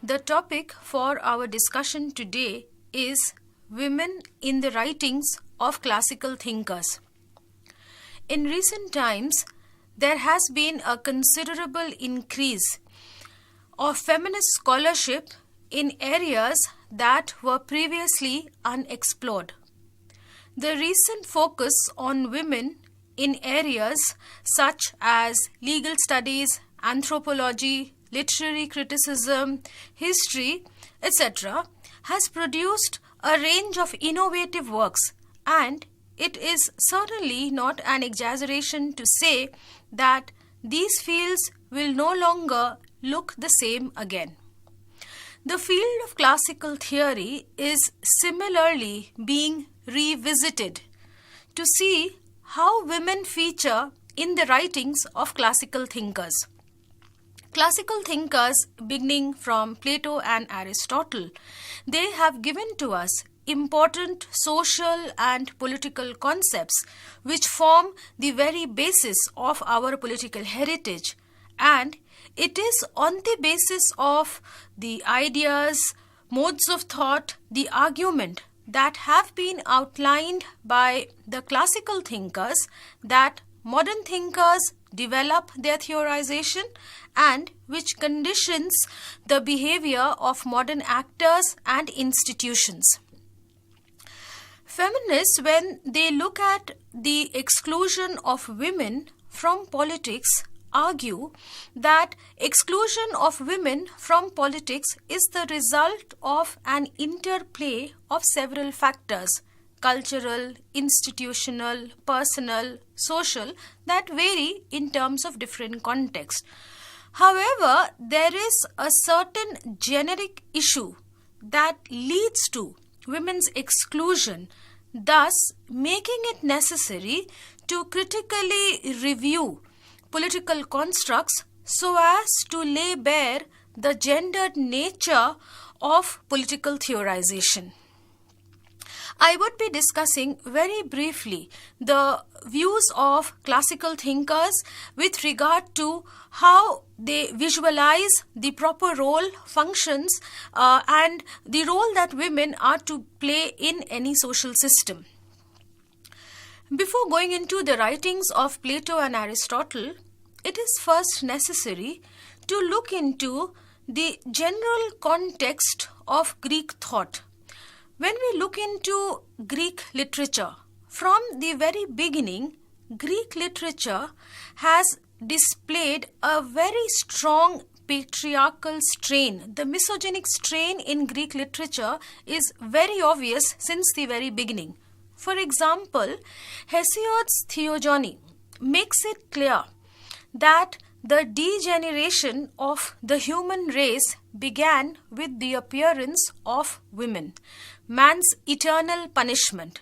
The topic for our discussion today is women in the writings of classical thinkers. In recent times, there has been a considerable increase of feminist scholarship in areas that were previously unexplored. The recent focus on women in areas such as legal studies, anthropology, literary criticism, history, etc. has produced a range of innovative works, and it is certainly not an exaggeration to say that these fields will no longer look the same again. The field of classical theory is similarly being revisited to see how women feature in the writings of classical thinkers. Classical thinkers, beginning from Plato and Aristotle, they have given to us important social and political concepts which form the very basis of our political heritage, and it is on the basis of the ideas, modes of thought, the argument that have been outlined by the classical thinkers that modern thinkers develop their theorization and which conditions the behavior of modern actors and institutions. Feminists, when they look at the exclusion of women from politics, argue that exclusion of women from politics is the result of an interplay of several factors, cultural, institutional, personal, social, that vary in terms of different contexts. However, there is a certain generic issue that leads to women's exclusion, thus making it necessary to critically review political constructs so as to lay bare the gendered nature of political theorization. I would be discussing very briefly the views of classical thinkers with regard to how they visualize the proper role, functions, and the role that women are to play in any social system. Before going into the writings of Plato and Aristotle, it is first necessary to look into the general context of Greek thought. When we look into Greek literature, from the very beginning, Greek literature has displayed a very strong patriarchal strain. The misogynic strain in Greek literature is very obvious since the very beginning. For example, Hesiod's Theogony makes it clear that the degeneration of the human race began with the appearance of women, man's eternal punishment.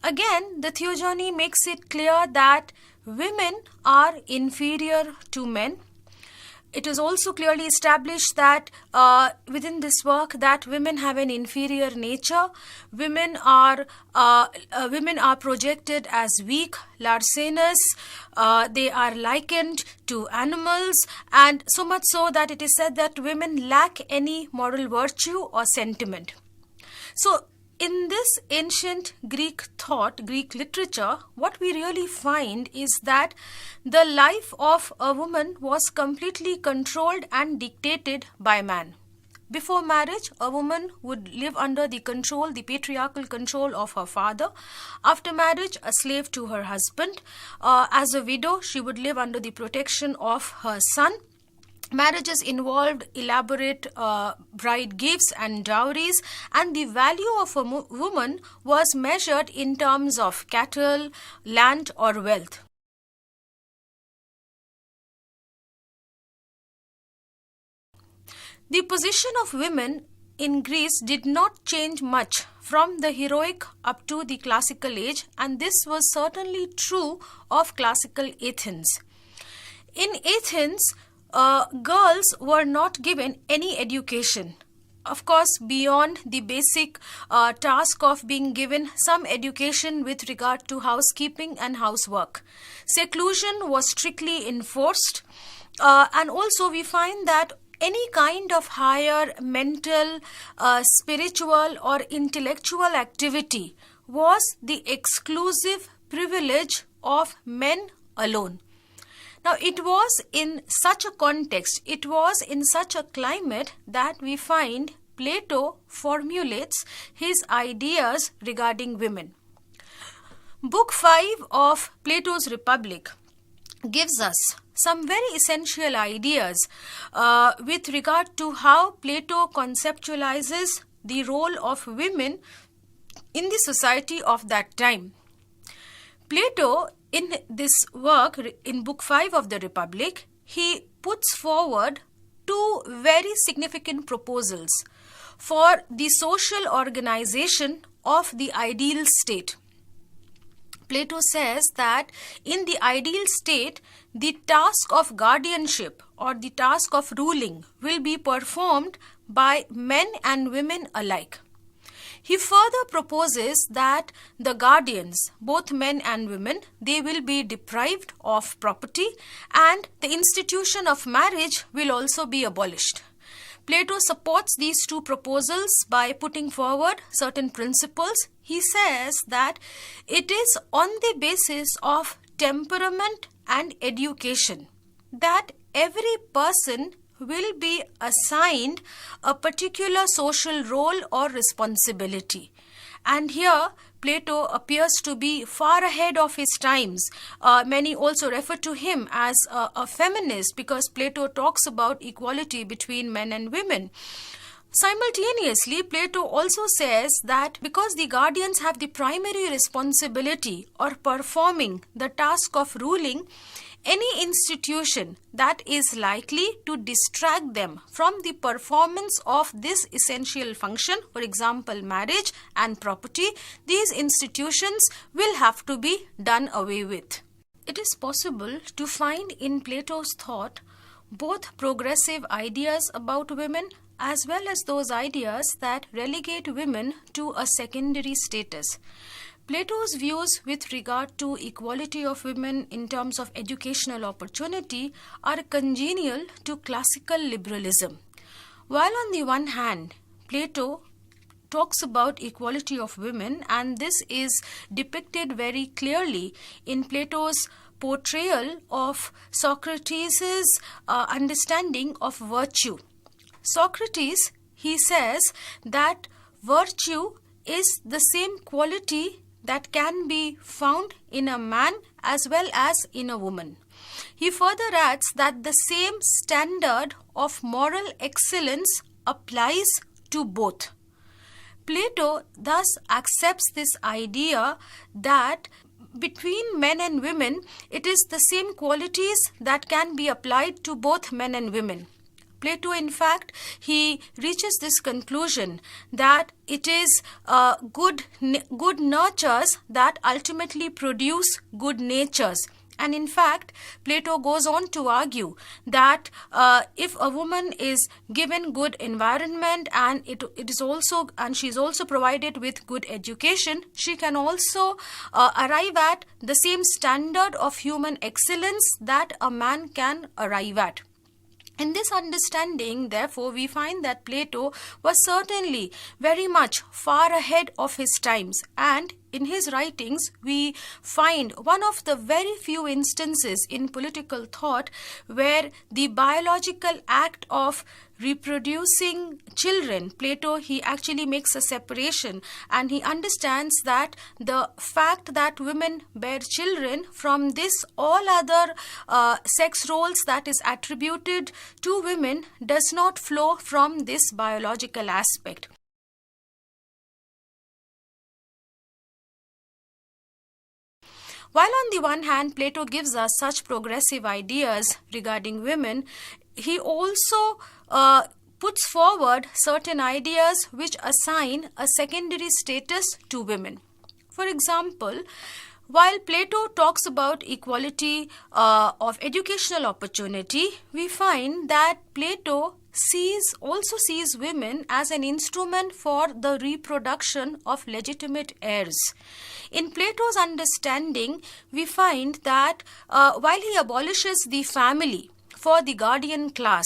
Again, the Theogony makes it clear that women are inferior to men. It is also clearly established that within this work that women have an inferior nature. Women are projected as weak, larcenous. They are likened to animals, and so much so that it is said that women lack any moral virtue or sentiment. So, in this ancient Greek thought, Greek literature, what we really find is that the life of a woman was completely controlled and dictated by man. Before marriage, a woman would live under the control, the patriarchal control of her father. After marriage, a slave to her husband. As a widow, she would live under the protection of her son. Marriages involved elaborate bride gifts and dowries, and the value of a woman was measured in terms of cattle, land, or wealth. The position of women in Greece did not change much from the heroic up to the classical age, and this was certainly true of classical Athens. In Athens, girls were not given any education. Of course, beyond the basic task of being given some education with regard to housekeeping and housework. Seclusion was strictly enforced, and also we find that any kind of higher mental, spiritual or intellectual activity was the exclusive privilege of men alone. Now, it was in such a context, it was in such a climate that we find Plato formulates his ideas regarding women. Book 5 of Plato's Republic gives us some very essential ideas with regard to how Plato conceptualizes the role of women in the society of that time. Plato, in this work, in Book 5 of the Republic, he puts forward two very significant proposals for the social organization of the ideal state. Plato says that in the ideal state, the task of guardianship or the task of ruling will be performed by men and women alike. He further proposes that the guardians, both men and women, they will be deprived of property, and the institution of marriage will also be abolished. Plato supports these two proposals by putting forward certain principles. He says that it is on the basis of temperament and education that every person will be assigned a particular social role or responsibility. And here Plato appears to be far ahead of his times. Many also refer to him as a feminist because Plato talks about equality between men and women. Simultaneously, Plato also says that because the guardians have the primary responsibility or performing the task of ruling, any institution that is likely to distract them from the performance of this essential function, for example, marriage and property, these institutions will have to be done away with. It is possible to find in Plato's thought both progressive ideas about women as well as those ideas that relegate women to a secondary status. Plato's views with regard to equality of women in terms of educational opportunity are congenial to classical liberalism. While on the one hand, Plato talks about equality of women, and this is depicted very clearly in Plato's portrayal of Socrates' understanding of virtue. Socrates, he says that virtue is the same quality that can be found in a man as well as in a woman. He further adds that the same standard of moral excellence applies to both. Plato thus accepts this idea that between men and women, it is the same qualities that can be applied to both men and women. Plato, in fact, he reaches this conclusion that it is good nurtures that ultimately produce good natures. And in fact, Plato goes on to argue that if a woman is given good environment and she is also provided with good education, she can also arrive at the same standard of human excellence that a man can arrive at. In this understanding, therefore, we find that Plato was certainly very much far ahead of his times, and in his writings we find one of the very few instances in political thought where the biological act of reproducing children, Plato, he actually makes a separation, and he understands that the fact that women bear children from this all other sex roles that is attributed to women does not flow from this biological aspect. While on the one hand, Plato gives us such progressive ideas regarding women, he also puts forward certain ideas which assign a secondary status to women. For example, while Plato talks about equality of educational opportunity, we find that Plato also sees women as an instrument for the reproduction of legitimate heirs. In Plato's understanding, we find that while he abolishes the family for the guardian class,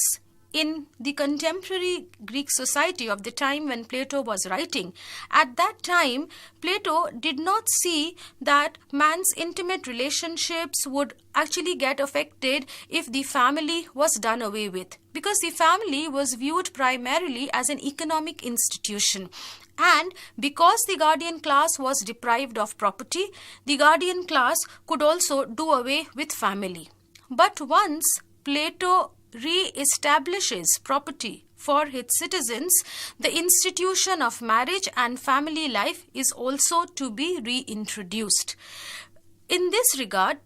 in the contemporary Greek society of the time when Plato was writing, at that time, Plato did not see that man's intimate relationships would actually get affected if the family was done away with, because the family was viewed primarily as an economic institution. And because the guardian class was deprived of property, the guardian class could also do away with family. But once Plato re-establishes property for his citizens, the institution of marriage and family life is also to be reintroduced. In this regard,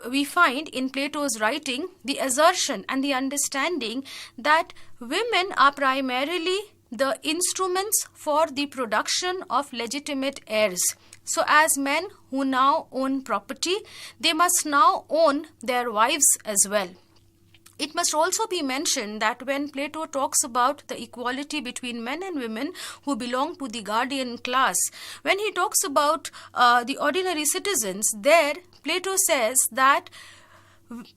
we find in Plato's writing the assertion and the understanding that women are primarily the instruments for the production of legitimate heirs. So as men who now own property, they must now own their wives as well. It must also be mentioned that when Plato talks about the equality between men and women who belong to the guardian class, when he talks about the ordinary citizens, there Plato says that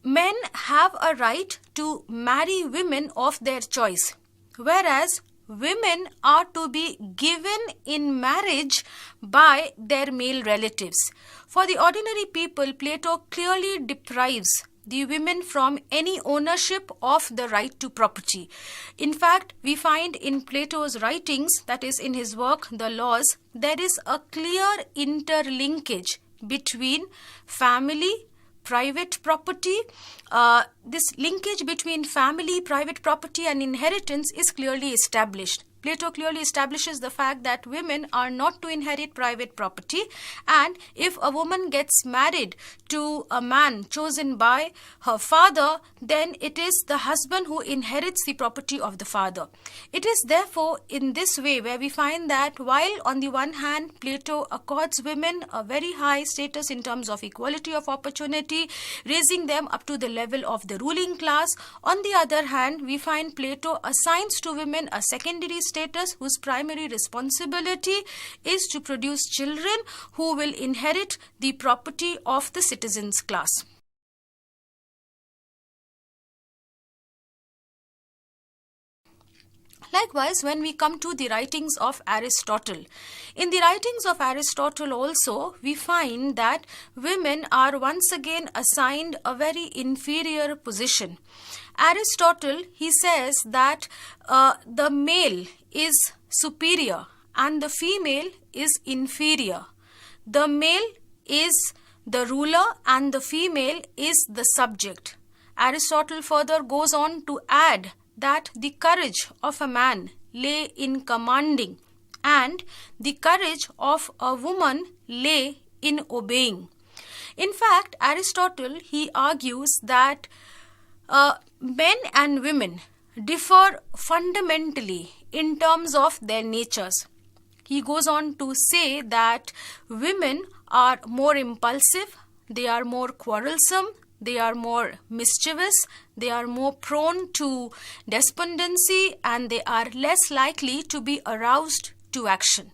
men have a right to marry women of their choice, whereas women are to be given in marriage by their male relatives. For the ordinary people, Plato clearly deprives the women from any ownership of the right to property. In fact, we find in Plato's writings, that is in his work, The Laws, there is a clear interlinkage between family, private property. This linkage between family, private property and inheritance is clearly established. Plato clearly establishes the fact that women are not to inherit private property, and if a woman gets married to a man chosen by her father, then it is the husband who inherits the property of the father. It is therefore in this way where we find that while on the one hand Plato accords women a very high status in terms of equality of opportunity, raising them up to the level of the ruling class, on the other hand we find Plato assigns to women a secondary status whose primary responsibility is to produce children who will inherit the property of the citizens class. Likewise, when we come to the writings of Aristotle, in the writings of Aristotle also, we find that women are once again assigned a very inferior position. Aristotle, he says that the male is superior and the female is inferior. The male is the ruler and the female is the subject. Aristotle further goes on to add that the courage of a man lay in commanding and the courage of a woman lay in obeying. In fact, Aristotle, he argues that men and women differ fundamentally in terms of their natures. He goes on to say that women are more impulsive, they are more quarrelsome, they are more mischievous, they are more prone to despondency, and they are less likely to be aroused to action.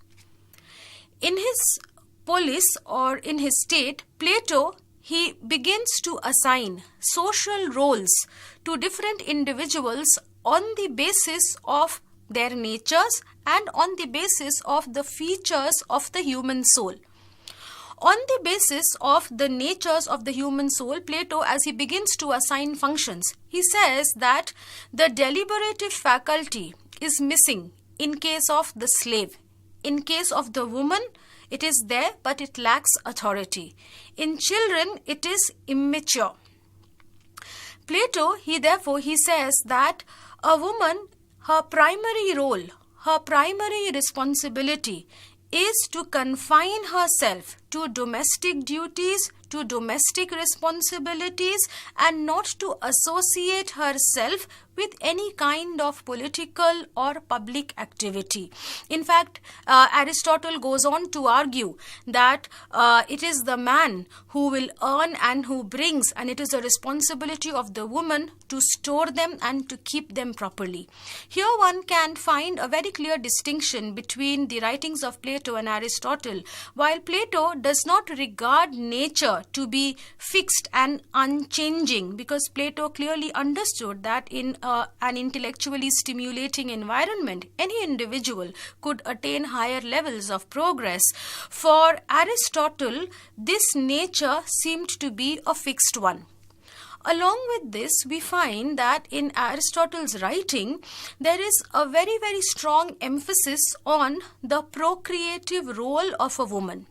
In his polis or in his state, Plato, he begins to assign social roles to different individuals on the basis of their natures and on the basis of the features of the human soul. On the basis of the natures of the human soul, Plato, as he begins to assign functions, he says that the deliberative faculty is missing in case of the slave. In case of the woman, it is there, but it lacks authority. In children, it is immature. Plato, he says that a woman, her primary role, her primary responsibility is to confine herself to domestic duties, to domestic responsibilities, and not to associate herself with any kind of political or public activity. In fact, Aristotle goes on to argue that it is the man who will earn and who brings, and it is a responsibility of the woman to store them and to keep them properly. Here one can find a very clear distinction between the writings of Plato and Aristotle. While Plato does not regard nature to be fixed and unchanging, because Plato clearly understood that in an intellectually stimulating environment, any individual could attain higher levels of progress. For Aristotle, this nature seemed to be a fixed one. Along with this, we find that in Aristotle's writing, there is a very, very strong emphasis on the procreative role of a woman.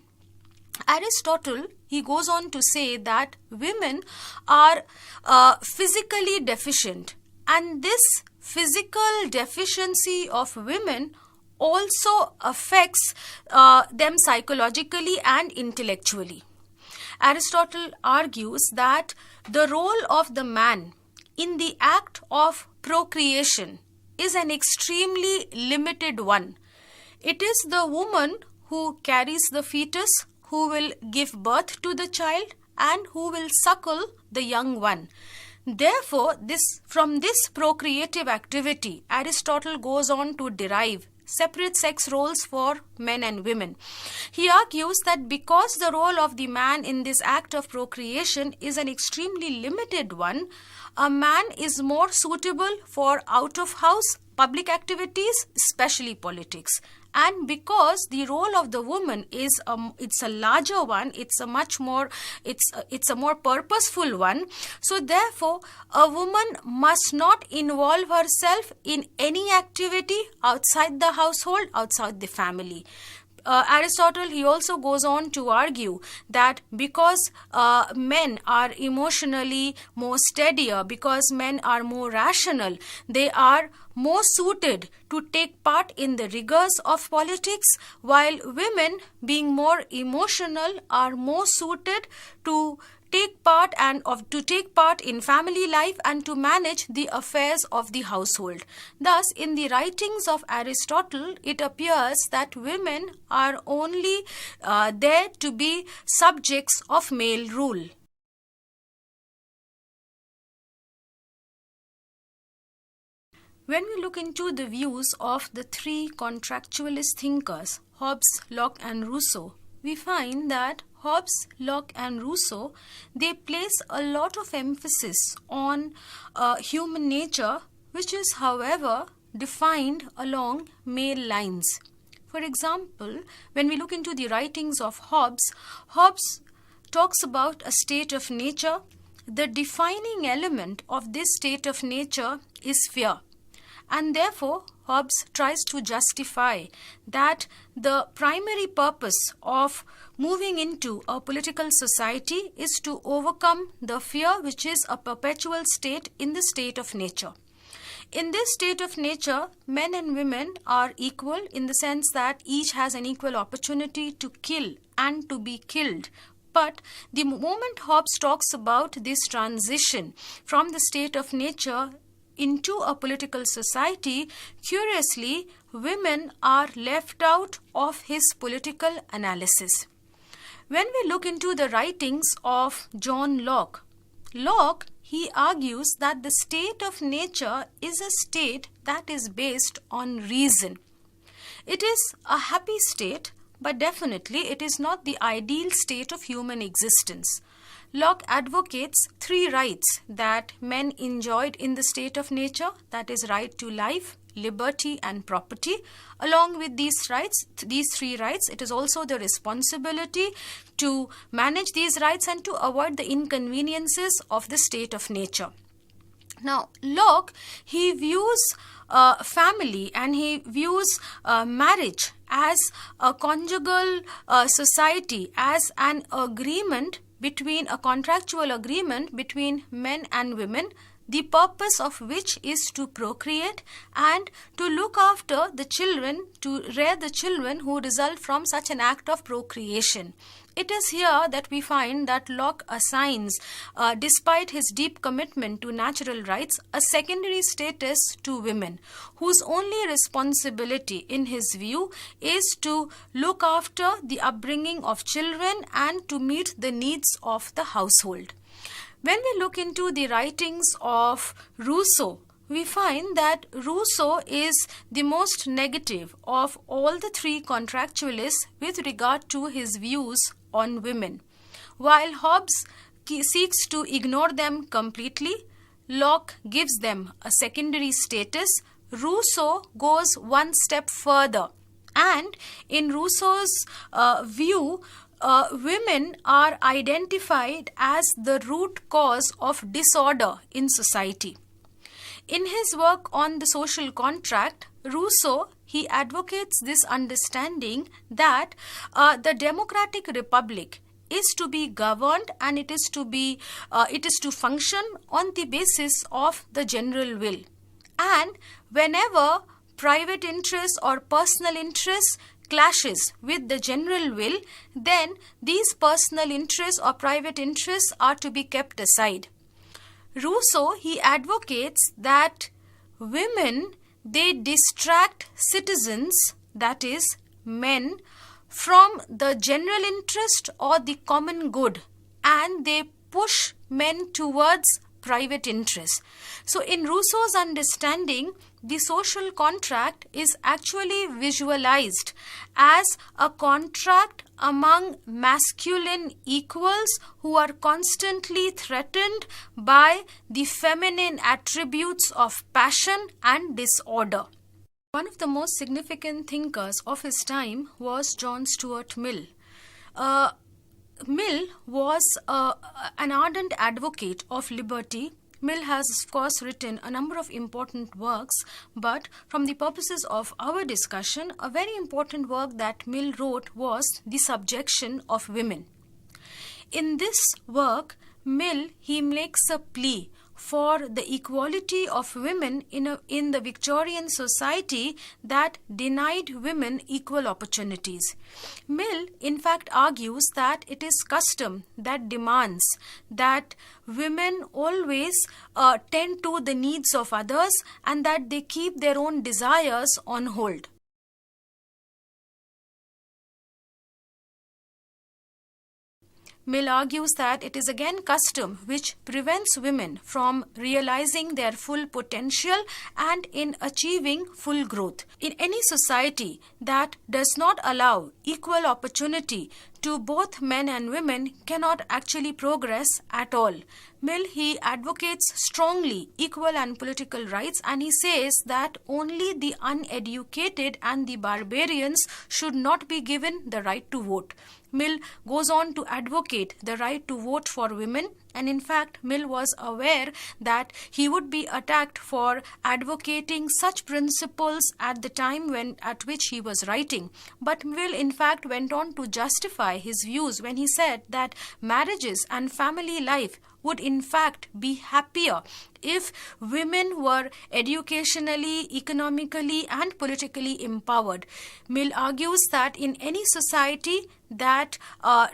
Aristotle, he goes on to say that women are physically deficient, and this physical deficiency of women also affects them psychologically and intellectually. Aristotle argues that the role of the man in the act of procreation is an extremely limited one. It is the woman who carries the fetus, who will give birth to the child, and who will suckle the young one. Therefore, from this procreative activity, Aristotle goes on to derive separate sex roles for men and women. He argues that because the role of the man in this act of procreation is an extremely limited one, a man is more suitable for out-of-house public activities, especially politics. And because the role of the woman is it's a larger one, it's a more purposeful one. So therefore, a woman must not involve herself in any activity outside the household, outside the family. Aristotle, he also goes on to argue that because men are emotionally more steadier, because men are more rational, they are more suited to take part in the rigors of politics, while women, being more emotional, are more suited to take part in family life and to manage the affairs of the household. Thus, in the writings of Aristotle, it appears that women are only there to be subjects of male rule. When we look into the views of the three contractualist thinkers, Hobbes, Locke and Rousseau, we find that Hobbes, Locke and Rousseau, they place a lot of emphasis on human nature, which is, however, defined along male lines. For example, when we look into the writings of Hobbes, Hobbes talks about a state of nature. The defining element of this state of nature is fear. And therefore, Hobbes tries to justify that the primary purpose of moving into a political society is to overcome the fear which is a perpetual state in the state of nature. In this state of nature, men and women are equal in the sense that each has an equal opportunity to kill and to be killed. But the moment Hobbes talks about this transition from the state of nature into a political society, curiously, women are left out of his political analysis. When we look into the writings of John Locke, he argues that the state of nature is a state that is based on reason. It is a happy state, but definitely it is not the ideal state of human existence. Locke advocates three rights that men enjoyed in the state of nature, that is, right to life, liberty and property. Along with these three rights, it is also the responsibility to manage these rights and to avoid the inconveniences of the state of nature. Now, Locke, he views family and he views marriage as a conjugal society, as an agreement between a contractual agreement between men and women, the purpose of which is to procreate and to look after the children, to rear the children who result from such an act of procreation. It is here that we find that Locke assigns, despite his deep commitment to natural rights, a secondary status to women, whose only responsibility, in his view, is to look after the upbringing of children and to meet the needs of the household. When we look into the writings of Rousseau, we find that Rousseau is the most negative of all the three contractualists with regard to his views on women. While Hobbes seeks to ignore them completely, Locke gives them a secondary status. Rousseau goes one step further, and in Rousseau's view, women are identified as the root cause of disorder in society. In his work on the social contract, Rousseau, he advocates this understanding that the democratic republic is to be governed, and it is to function on the basis of the general will. And whenever private interests or personal interests clashes with the general will, then these personal interests or private interests are to be kept aside. Rousseau, he advocates that women, they distract citizens, that is, men, from the general interest or the common good, and they push men towards private interests. So in Rousseau's understanding, the social contract is actually visualized as a contract among masculine equals who are constantly threatened by the feminine attributes of passion and disorder. One of the most significant thinkers of his time was John Stuart Mill. Mill was an ardent advocate of liberty. Mill has, of course, written a number of important works, but from the purposes of our discussion, a very important work that Mill wrote was The Subjection of Women. In this work, Mill, he makes a plea for the equality of women in the Victorian society that denied women equal opportunities. Mill, in fact, argues that it is custom that demands that women always tend to the needs of others and that they keep their own desires on hold. Mill argues that it is again custom which prevents women from realizing their full potential and in achieving full growth. In any society that does not allow equal opportunity to both men and women cannot actually progress at all. Mill, he advocates strongly equal and political rights, and he says that only the uneducated and the barbarians should not be given the right to vote. Mill goes on to advocate the right to vote for women, and in fact Mill was aware that he would be attacked for advocating such principles at the time at which he was writing. But Mill in fact went on to justify his views when he said that marriages and family life would in fact be happier if women were educationally, economically and politically empowered. Mill argues that in any society that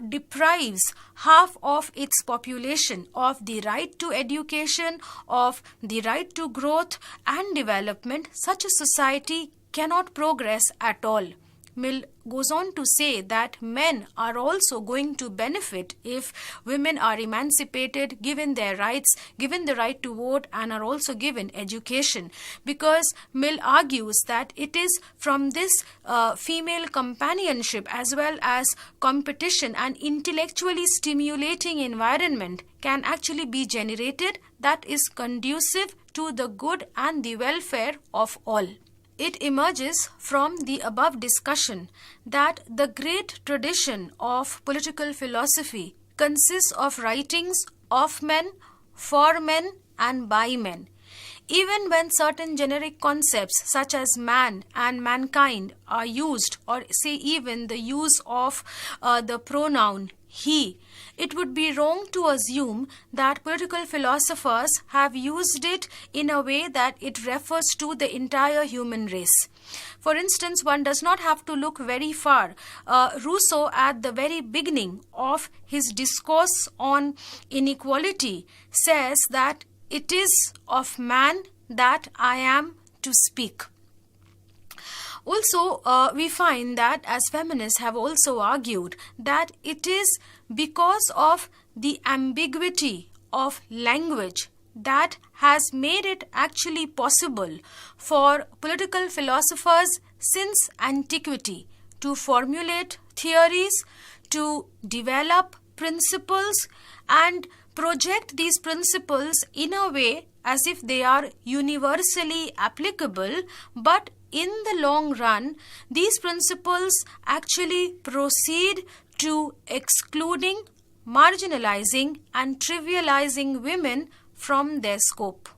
deprives half of its population of the right to education, of the right to growth and development, such a society cannot progress at all. Mill goes on to say that men are also going to benefit if women are emancipated, given their rights, given the right to vote, and are also given education, because Mill argues that it is from this female companionship as well as competition and intellectually stimulating environment can actually be generated that is conducive to the good and the welfare of all. It emerges from the above discussion that the great tradition of political philosophy consists of writings of men, for men, and by men. Even when certain generic concepts such as man and mankind are used, or say even the use of the pronoun he, it would be wrong to assume that political philosophers have used it in a way that it refers to the entire human race. For instance, one does not have to look very far. Rousseau, at the very beginning of his discourse on inequality, says that it is of man that I am to speak. Also, we find that as feminists have also argued that it is because of the ambiguity of language that has made it actually possible for political philosophers since antiquity to formulate theories, to develop principles and project these principles in a way as if they are universally applicable, but in the long run, these principles actually proceed to excluding, marginalizing, and trivializing women from their scope.